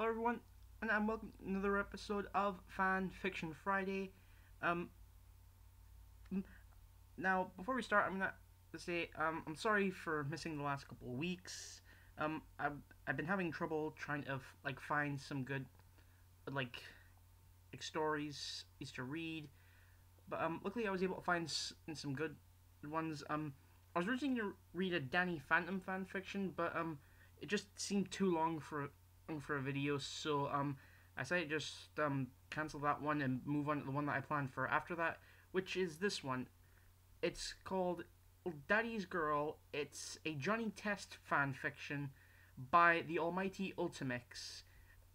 Hello everyone, and welcome to another episode of Fanfiction Friday. Um, Now before we start, I'm gonna say I'm sorry for missing the last couple of weeks. I've been having trouble trying to find some good like stories to read, but luckily I was able to find some good ones. I was originally to read a Danny Phantom fanfiction, but it just seemed too long for a video, so I decided to just cancel that one and move on to the one that I planned for after that, which is this one. It's called Daddy's Girl. It's a Johnny Test fanfiction by TheAlmightyUltimix,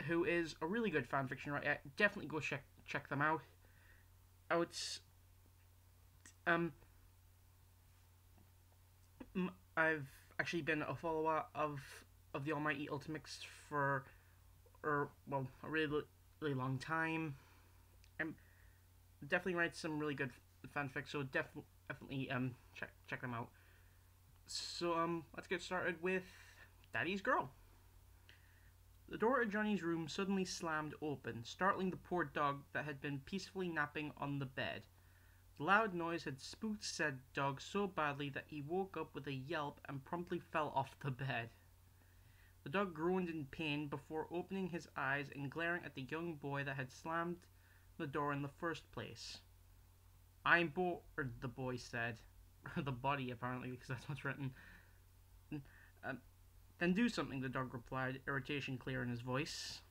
who is a really good fanfiction writer. Definitely go check them out. Oh, it's I've actually been a follower of TheAlmightyUltimix for a really long time. I'm definitely write some really good fanfic, so definitely check them out. So let's get started with Daddy's Girl. The door to Johnny's room suddenly slammed open, startling the poor dog that had been peacefully napping on the bed. The loud noise had spooked said dog so badly that he woke up with a yelp and promptly fell off the bed. The dog groaned in pain before opening his eyes and glaring at the young boy that had slammed the door in the first place. "I'm bored," the boy said. The body, apparently, because that's what's written. Then do something, the dog replied, irritation clear in his voice.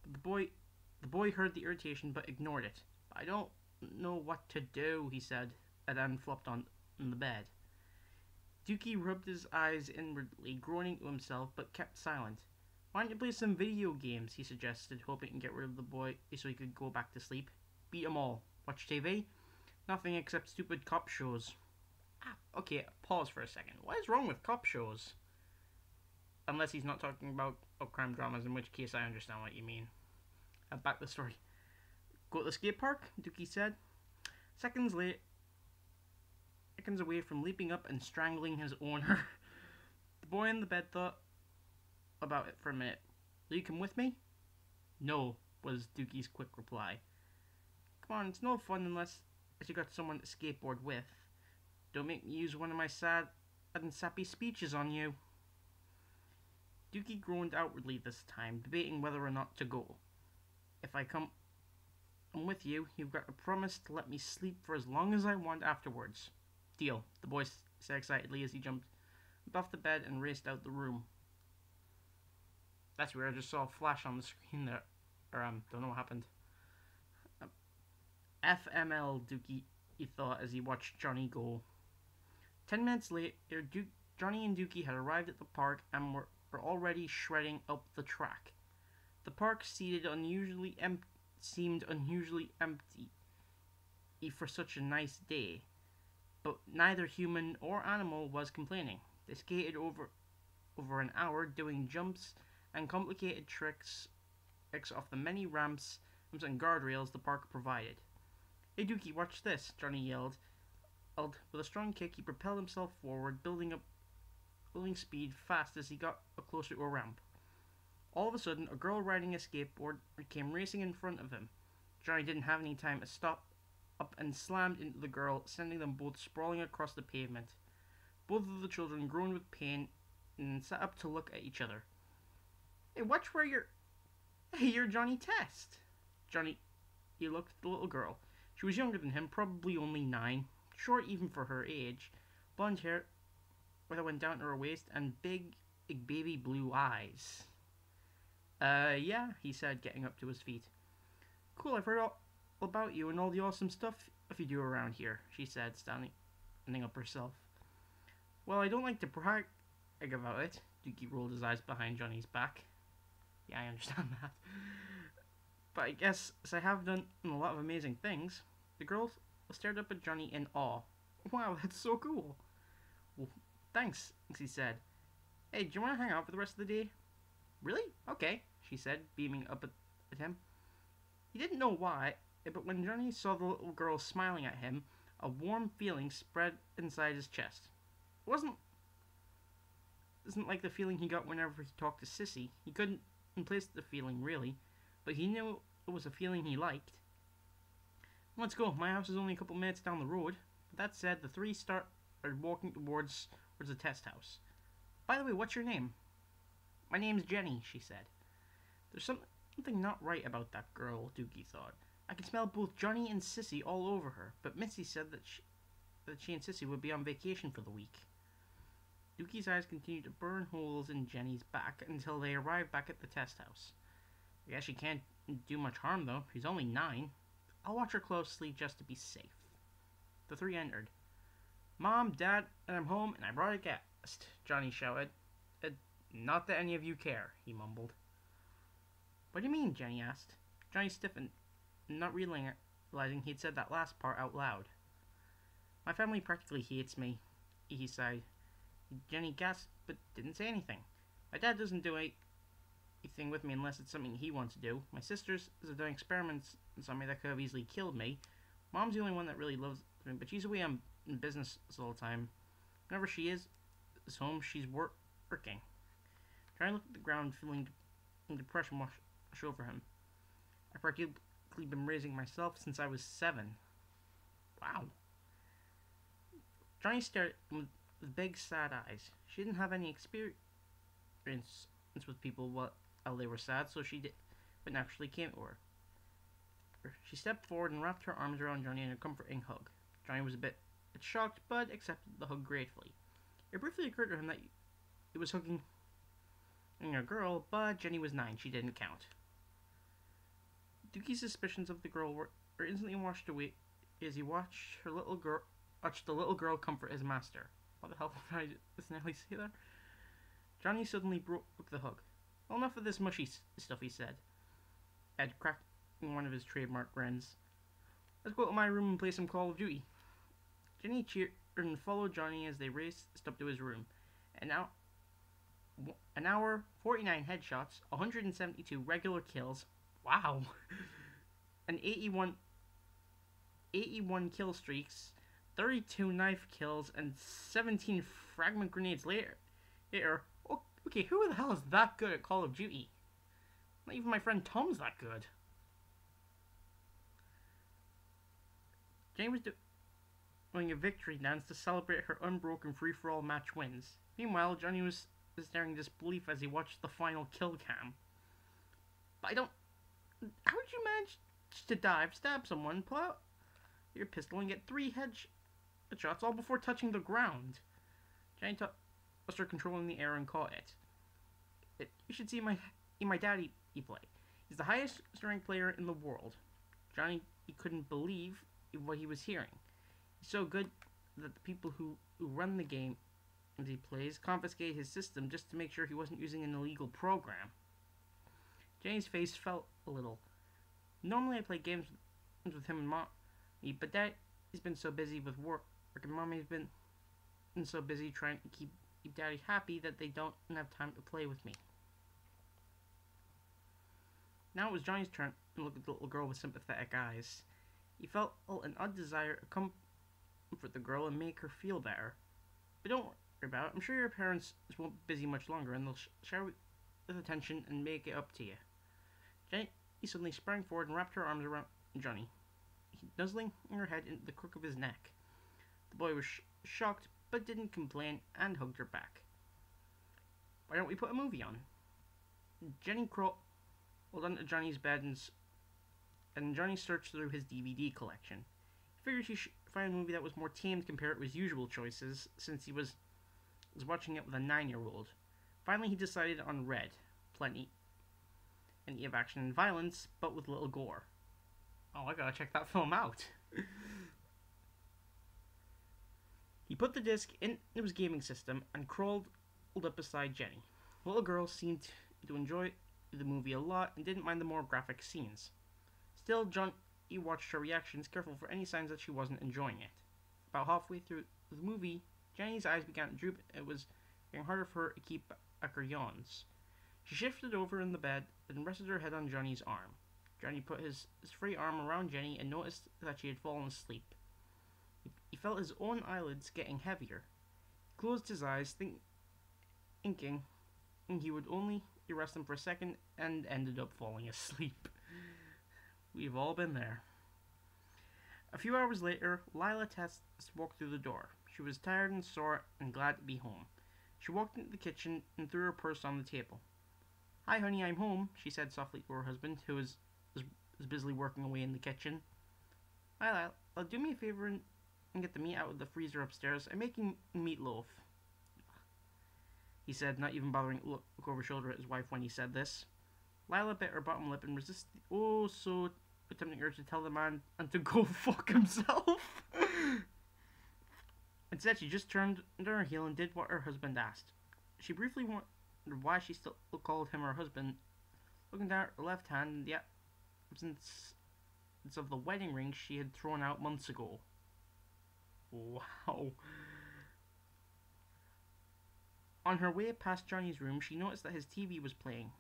But the boy heard the irritation but ignored it. "I don't know what to do," he said, and then flopped on the bed. Dookie rubbed his eyes inwardly, groaning to himself, but kept silent. "Why don't you play some video games?" he suggested, hoping to get rid of the boy so he could go back to sleep. "Beat 'em all. Watch TV? Nothing except stupid cop shows." Okay, pause for a second. What is wrong with cop shows? Unless he's not talking about crime dramas, in which case I understand what you mean. Back to the story. "Go to the skate park?" Dookie said. Seconds away from leaping up and strangling his owner. The boy in the bed thought about it for a minute. "Will you come with me?" "No," was Dookie's quick reply. "Come on, it's no fun unless you got someone to skateboard with. Don't make me use one of my sad and sappy speeches on you." Dookie groaned outwardly this time, debating whether or not to go. "If I come with you, you've got to promise to let me sleep for as long as I want afterwards." "Deal," the boy said excitedly as he jumped off the bed and raced out the room. That's weird, I just saw a flash on the screen there. Don't know what happened. FML, Dookie, he thought as he watched Johnny go. 10 minutes later, Johnny and Dookie had arrived at the park and were already shredding up the track. The park seemed unusually empty for such a nice day, but neither human or animal was complaining. They skated over an hour, doing jumps and complicated tricks off the many ramps and guardrails the park provided. "Hey Dookie, watch this," Johnny yelled. With a strong kick, he propelled himself forward, building speed fast as he got closer to a ramp. All of a sudden, a girl riding a skateboard came racing in front of him. Johnny didn't have any time to stop up and slammed into the girl, sending them both sprawling across the pavement. Both of the children groaned with pain and sat up to look at each other. "Hey, watch where you're... Hey, you're Johnny Test." He looked at the little girl. She was younger than him, probably only 9, short even for her age, blonde hair that went down to her waist, and big baby blue eyes. Yeah," he said, getting up to his feet. "Cool, I've heard all about you and all the awesome stuff you do around here," she said, standing up herself. "Well, I don't like to brag about it." Dookie rolled his eyes behind Johnny's back. "Yeah, I understand that. But I guess I have done a lot of amazing things." The girl stared up at Johnny in awe. "Wow, that's so cool." "Well, thanks," he said. "Hey, do you want to hang out for the rest of the day?" "Really? Okay," she said, beaming up at him. He didn't know why, but when Johnny saw the little girl smiling at him, a warm feeling spread inside his chest. It isn't like the feeling he got whenever he talked to Sissy. He couldn't place the feeling, really, but he knew it was a feeling he liked. Let's go. My house is only a couple minutes down the road. But that said, the three started walking towards the test house. By the way, what's your name? My name's Jenny, she said. There's something not right about that girl, Dookie thought. I can smell both Johnny and Sissy all over her, but Missy said that she and Sissy would be on vacation for the week. Dookie's eyes continued to burn holes in Jenny's back until they arrived back at the test house. I guess she can't do much harm, though. She's only 9. I'll watch her closely just to be safe. The three entered. Mom, Dad, and I'm home, and I brought a guest, Johnny shouted. Not that any of you care, he mumbled. What do you mean? Jenny asked. Johnny stiffened, not realizing he'd said that last part out loud. My family practically hates me, he sighed. Jenny gasped, but didn't say anything. My dad doesn't do anything with me unless it's something he wants to do. My sisters are doing experiments on me that could have easily killed me. Mom's the only one that really loves me, but she's away on business all the time. Whenever she is home, she's working. Johnny looked at the ground, feeling depression wash over him. I've practically been raising myself since I was 7. Wow. Johnny stared at him with big, sad eyes. She didn't have any experience with people while they were sad, so she did, but naturally came to her. She stepped forward and wrapped her arms around Johnny in a comforting hug. Johnny was a bit shocked, but accepted the hug gratefully. It briefly occurred to him that it was hugging a girl, but Jenny was 9. She didn't count. Dookie's suspicions of the girl were instantly washed away as he watched the little girl comfort his master. What the hell did I just nearly say there? Johnny suddenly broke the hug. Well, enough of this mushy stuff, he said. Ed cracked one of his trademark grins. Let's go to my room and play some Call of Duty. Jenny cheered and followed Johnny as they raced up to his room. An hour, 49 headshots, 172 regular kills. Wow. And 81 kill streaks, 32 knife kills, and 17 fragment grenades later. Okay, who the hell is that good at Call of Duty? Not even my friend Tom's that good. Jenny was doing a victory dance to celebrate her unbroken free-for-all match wins. Meanwhile, Johnny was staring in disbelief as he watched the final kill cam. But how did you manage to stab someone, pull out your pistol, and get 3 headshots all before touching the ground? Johnny tossed her control in the air and caught it. You should see my daddy play. He's the highest ranked player in the world. Johnny couldn't believe what he was hearing. He's so good that the people who run the game as he plays confiscate his system just to make sure he wasn't using an illegal program. Jenny's face fell a little. Normally I play games with him and Mommy, but Daddy's been so busy with work, and Mommy's been so busy trying to keep Daddy happy that they don't have time to play with me. Now it was Johnny's turn to look at the little girl with sympathetic eyes. He felt an odd desire to comfort the girl and make her feel better. But don't worry about it. I'm sure your parents won't be busy much longer, and they'll share with attention and make it up to you. Jenny suddenly sprang forward and wrapped her arms around Johnny, nuzzling her head into the crook of his neck. The boy was shocked, but didn't complain and hugged her back. Why don't we put a movie on? Jenny crawled onto Johnny's bed and Johnny searched through his DVD collection. He figured he should find a movie that was more tamed compared to his usual choices, since he was watching it with a 9-year-old. Finally, he decided on Red. Plenty of action and violence, but with little gore. Oh, I gotta check that film out. He put the disc into his gaming system and crawled up beside Jenny. The little girl seemed to enjoy the movie a lot and didn't mind the more graphic scenes. Still, Johnny watched her reactions, careful for any signs that she wasn't enjoying it. About halfway through the movie, Jenny's eyes began to droop. It was getting harder for her to keep back her yawns. She shifted over in the bed and rested her head on Johnny's arm. Johnny put his free arm around Jenny and noticed that she had fallen asleep. He felt his own eyelids getting heavier. He closed his eyes, thinking he would only arrest him for a second and ended up falling asleep. We've all been there. A few hours later, Lila Test walked through the door. She was tired and sore and glad to be home. She walked into the kitchen and threw her purse on the table. "Hi, honey, I'm home," she said softly to her husband, who was busily working away in the kitchen. "Lila, do me a favor and get the meat out of the freezer upstairs. I'm making meatloaf," he said, not even bothering to look over his shoulder at his wife when he said this. Lila bit her bottom lip and resisted so tempting urge to tell the man and to go fuck himself. Instead, she just turned on her heel and did what her husband asked. She briefly wondered why she still called him her husband. Looking down at her left hand in the absence of the wedding ring she had thrown out months ago. Wow. On her way past Johnny's room, she noticed that his TV was playing.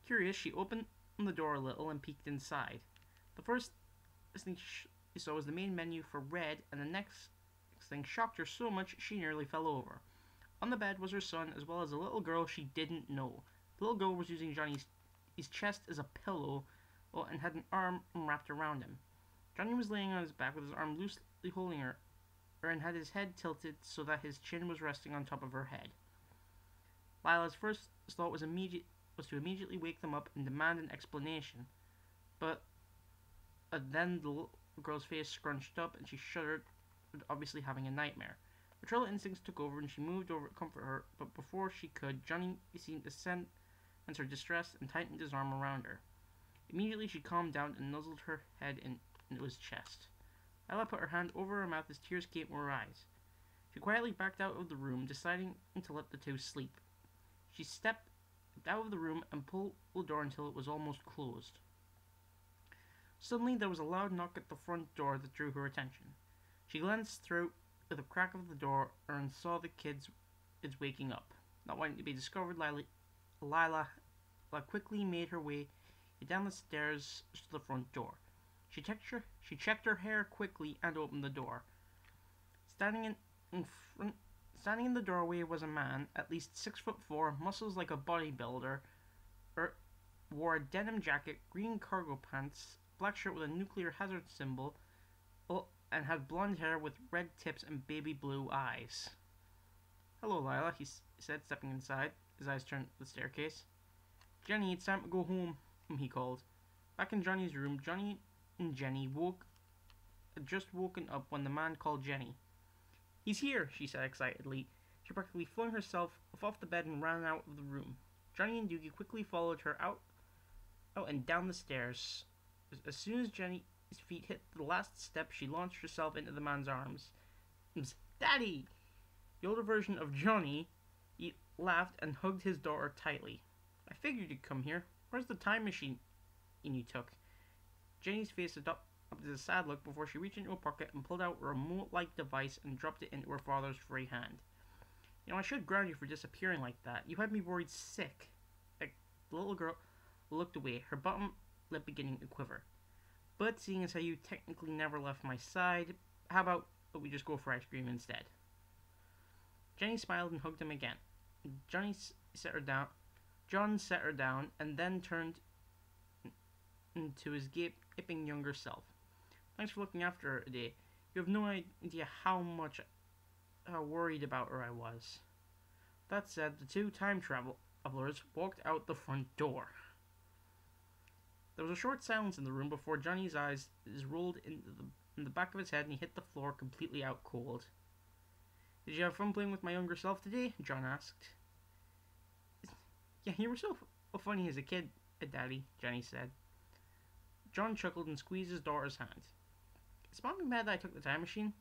Curious, she opened the door a little and peeked inside. The first thing she saw was the main menu for Red, and the next thing shocked her so much she nearly fell over. On the bed was her son, as well as a little girl she didn't know. The little girl was using Johnny's chest as a pillow and had an arm wrapped around him. Johnny was laying on his back with his arm loosely holding her and had his head tilted so that his chin was resting on top of her head. Lila's first thought was to immediately wake them up and demand an explanation, but then the little girl's face scrunched up and she shuddered, obviously having a nightmare. Maternal instincts took over and she moved over to comfort her, but before she could, Johnny seemed to sense her distress and tightened his arm around her. Immediately she calmed down and nuzzled her head into his chest. Lila put her hand over her mouth as tears came to her eyes. She quietly backed out of the room, deciding to let the two sleep. She stepped out of the room and pulled the door until it was almost closed. Suddenly there was a loud knock at the front door that drew her attention. She glanced through the crack of the door and saw the kids waking up. Not wanting to be discovered, Lila quickly made her way down the stairs to the front door. She checked her hair quickly and opened the door. Standing in the doorway was a man, at least 6'4", muscles like a bodybuilder, wore a denim jacket, green cargo pants, black shirt with a nuclear hazard symbol, and had blonde hair with red tips and baby blue eyes. "Hello, Lila," he said, stepping inside. His eyes turned to the staircase. "Jenny, it's time to go home," he called. Back in Johnny's room, Johnny and Jenny had just woken up when the man called Jenny. "He's here," she said excitedly. She practically flung herself off the bed and ran out of the room. Johnny and Doogie quickly followed her out and down the stairs. As soon as Jenny's feet hit the last step, she launched herself into the man's arms. "Daddy!" The older version of Johnny laughed and hugged his daughter tightly. "I figured you'd come here. Where's the time machine you took?" Jenny's face adopted a sad look before she reached into a pocket and pulled out a remote-like device and dropped it into her father's free hand. "I should ground you for disappearing like that. You had me worried sick." The little girl looked away, her bottom lip beginning to quiver. "But seeing as how you technically never left my side, how about we just go for ice cream instead?" Jenny smiled and hugged him again. John set her down and then turned to his gaping younger self. "Thanks for looking after her today. You have no idea how worried about her I was." That said, the two time travelers walked out the front door. There was a short silence in the room before Johnny's eyes rolled in the back of his head and he hit the floor completely out cold. "Did you have fun playing with my younger self today?" John asked. "Yeah, you were so funny as a kid, Daddy," Jenny said. John chuckled and squeezed his daughter's hand. "Is Mommy mad that I took the time machine?"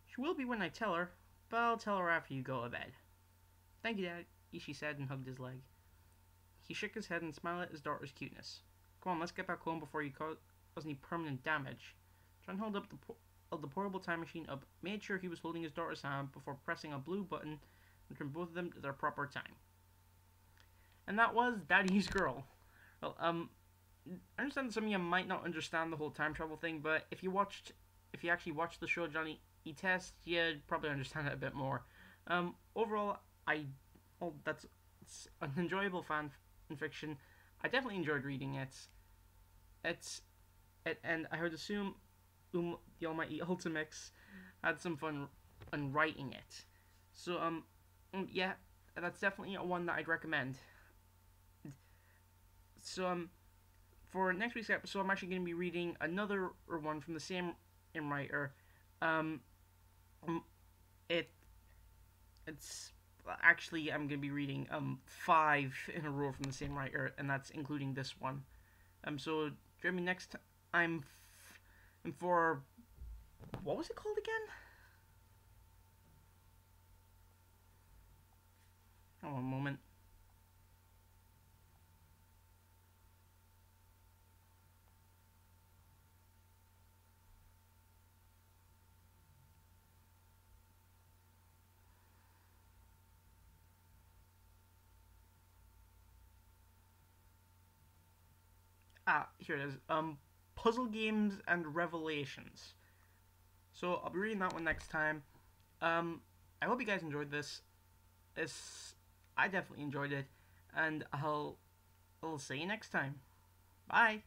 "She will be when I tell her, but I'll tell her after you go to bed." "Thank you, Daddy," she said and hugged his leg. He shook his head and smiled at his daughter's cuteness. "Come on, let's get back home before you cause any permanent damage." John held the portable time machine up, made sure he was holding his daughter's hand before pressing a blue button and turned both of them to their proper time. And that was Daddy's Girl. Well, I understand that some of you might not understand the whole time travel thing, but if you actually watched the show Johnny Test, you'd probably understand it a bit more. Overall, that's It's an enjoyable fan fiction. I definitely enjoyed reading it. It's and I would assume the Almighty Ultimix had some fun in writing it. So yeah, that's definitely one that I'd recommend. So for next week's episode, I'm actually going to be reading another one from the same writer. Um, it it's actually I'm going to be reading 5 in a row from the same writer, and that's including this one. So join me next time for what was it called again? Oh, one moment. Here it is. Puzzle Games and Revelations. So I'll be reading that one next time. I hope you guys enjoyed this. I definitely enjoyed it, and I'll see you next time. Bye.